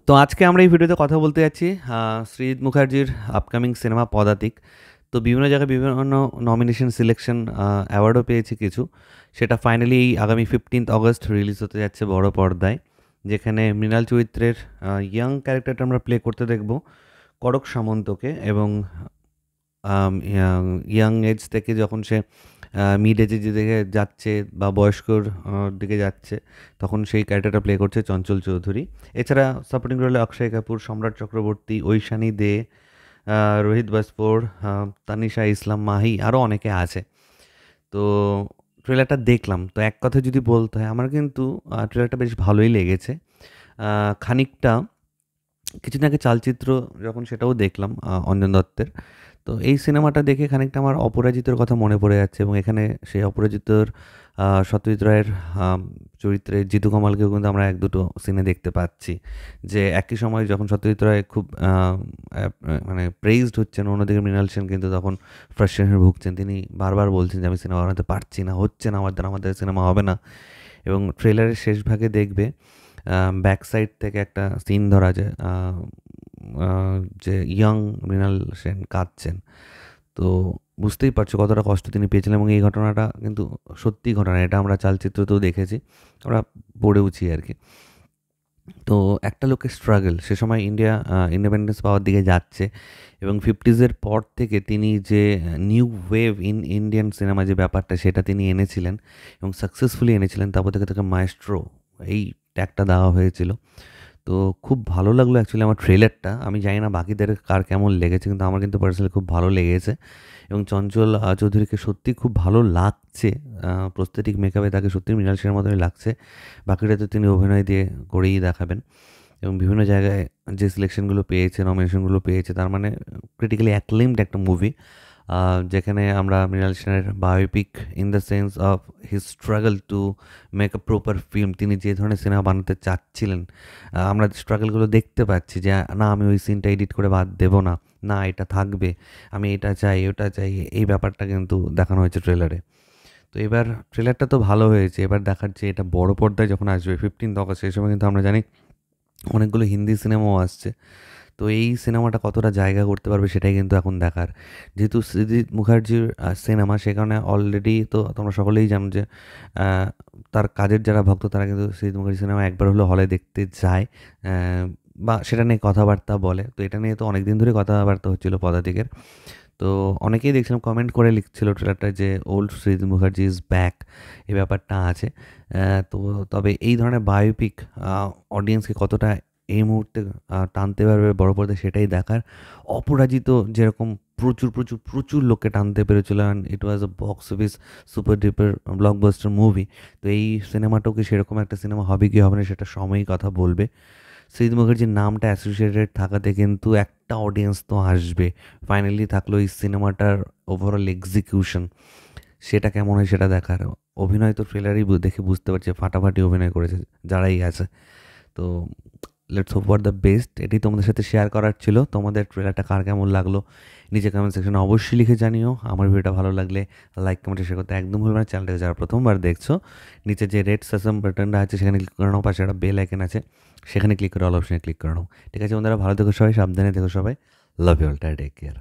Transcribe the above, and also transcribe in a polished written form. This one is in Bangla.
তো আজকে আমরা এই ভিডিওতে কথা বলতে যাচ্ছি সৃজিত মুখার্জির আপকামিং সিনেমা পদাতিক। তো বিভিন্ন জায়গায় বিভিন্ন নমিনেশন সিলেকশন অ্যাওয়ার্ডও পেয়েছে কিছু। সেটা ফাইনালি এই আগামী 15th অগস্ট রিলিজ হতে যাচ্ছে বড় পর্দায়, যেখানে মৃণাল চরিত্রের ইয়াং ক্যারেক্টারটা আমরা প্লে করতে দেখব কড়ক সামন্তকে। এবং ইয়াং এজ থেকে যখন সে মিড এজের দিকে যাচ্ছে বা বয়স্কর দিকে যাচ্ছে, তখন সেই ক্যারেক্টারটা প্লে করছে চঞ্চল চৌধুরী। এছাড়া সাপোর্টিং রোলে অক্ষয় কাপুর, সম্রাট চক্রবর্তী, ঐশানী দে, রোহিত বাসফোর, তানিশা ইসলাম, মাহি, আরও অনেকে আছে। তো ট্রেলারটা দেখলাম, তো এক কথা যদি বলতে হয়, আমার কিন্তু ট্রেলারটা বেশ ভালোই লেগেছে। খানিকটা কিছুদিন আগে চালচিত্র যখন সেটাও দেখলাম অঞ্জন দত্তের, তো এই সিনেমাটা দেখে খানিকটা আমার অপরাজিতর কথা মনে পড়ে যাচ্ছে। এবং এখানে সেই অপরাজিতর সত্যজিৎ রায়ের চরিত্রে জিতু কামালকেও কিন্তু আমরা এক দুটো সিনে দেখতে পাচ্ছি, যে একই সময় যখন সত্যজিৎ রায় খুব মানে প্রেইজড হচ্ছেন, অন্যদিকে মৃণাল সেন কিন্তু তখন ফ্রাস্ট্রেশনে ভুগছেন। তিনি বারবার বলছেন যে আমি সিনেমা বানাতে পারছি না, হচ্ছে না, আমাদের সিনেমা হবে না। এবং ট্রেলারের শেষ ভাগে দেখবে ব্যাক সাইড থেকে একটা সিন ধরা যায়, যে ইয়াং মৃণাল সেন কাঁদছেন। তো বুঝতেই পারছো কতটা কষ্ট তিনি পেয়েছিলেন। এবং এই ঘটনাটা কিন্তু সত্যি ঘটনা, এটা আমরা চালচিত্রতেও দেখেছি, আমরা পড়েওছি আর কি। তো একটা লোকের স্ট্রাগল, সে সময় ইন্ডিয়া ইন্ডিপেন্ডেন্স পাওয়ার দিকে যাচ্ছে, এবং 50s পর থেকে তিনি যে new wave in Indian cinema যে ব্যাপারটা, সেটা তিনি এনেছিলেন এবং সাকসেসফুলি এনেছিলেন। তারপর থেকে তাকে মায়েস্ট্রো এই ট্যাগটা দেওয়া হয়েছিল। তো খুব ভালো লাগলো অ্যাকচুয়ালি আমার ট্রেলারটা। আমি জানি না বাকিদের কার কেমন লেগেছে, কিন্তু আমার কিন্তু পার্সোনালি খুব ভালো লেগেছে। এবং চঞ্চল চৌধুরীকে সত্যি খুব ভালো লাগছে, প্রস্থেটিক মেকআপে তাকে সত্যি মৃণাল সেনের মতনই লাগছে। বাকিটা তো তিনি অভিনয় দিয়ে করেই দেখাবেন। এবং বিভিন্ন জায়গায় যে সিলেকশনগুলো পেয়েছে, নমিনেশনগুলো পেয়েছে, তার মানে ক্রিটিক্যালি অ্যাক্লেমড একটা মুভি, যেখানে আমরা মৃণাল সেনের biopic in the sense of his struggle to make a proper film, তিনি যে ধরনের সিনেমা বানাতে চাচ্ছিলেন, আমরা স্ট্রাগলগুলো দেখতে পাচ্ছি, যে না আমি ওই সিনটা এডিট করে বাদ দেবো না, না এটা থাকবে, আমি এটা চাই ওটা চাই, এই ব্যাপারটা কিন্তু দেখানো হয়েছে ট্রেলারে। তো এবার ট্রেলারটা তো ভালো হয়েছে, এবার দেখার যে এটা বড় পর্দায় যখন আসবে 15th অগস্ট, সেই সময় কিন্তু আমরা জানি অনেকগুলো হিন্দি সিনেমাও আসছে। তো এই সিনেমাটা কতটা জায়গা করতে পারবে সেটাই কিন্তু এখন দেখার। যেহেতু সৃজিত মুখার্জির সিনেমা, সে কারণে অলরেডি তো তোমরা সকলেই জানো যে তার কাজের যারা ভক্ত, তারা কিন্তু সৃজিত মুখার্জি সিনেমা একবার হলো হলে দেখতে যায়, বা সেটা নিয়ে কথাবার্তা বলে। তো এটা নিয়ে তো অনেক দিন ধরে কথাবার্তা হচ্ছিল পদাতিকের। তো অনেকেই দেখছিলাম কমেন্ট করে লিখছিল ট্রেলারটা, যে old Srijit Mukherjee is back, এই ব্যাপারটা আছে। তো তবে এই ধরনের বায়োপিক অডিয়েন্সকে কতটা এই মুহূর্তে টানতে পারবে বড় পর্দায়, সেটাই দেখার। অপরাজিত যেরকম প্রচুর প্রচুর প্রচুর লোককে টানতে পেরেছিল, and it was a box office super duper blockbuster movie. তো এই সিনেমাটাও কি সেরকম একটা সিনেমা হবে কি হবে না, সেটা সময়ই কথা বলবে। সৃজিত মুখার্জির নামটা অ্যাসোসিয়েটেড থাকাতে কিন্তু একটা অডিয়েন্স তো আসবে। ফাইনালি থাকলো এই সিনেমাটার ওভারঅল এক্সিকিউশন, সেটা কেমন হয় সেটা দেখার। অভিনয় তো ট্রেলারই দেখে বুঝতে পারছি, ফাটাফাটি অভিনয় করেছে যারাই আছে। তো let's hope for the best, এটি তোমাদের সাথে শেয়ার করার ছিল। তোমাদের ট্রেলারটা কার কেমন লাগলো নিচে কমেন্ট সেকশনে অবশ্যই লিখে জানিও। আমার ভিডিওটা ভালো লাগলে লাইক কমেন্টে শেয়ার করতে একদম ভুলবে না। চ্যানেলটাকে যারা প্রথমবার দেখছো, নিচে যে রেড সাসম বাটনটা আছে সেখানে ক্লিক করে নাও, পাশে একটা বেল আইকন আছে সেখানে ক্লিক করে অল অপশনে ক্লিক করে নাও। ঠিক আছে বন্ধুরা, ভালো থেকো সবাই, সাবধানে থেকো সবাই, love you all, take care.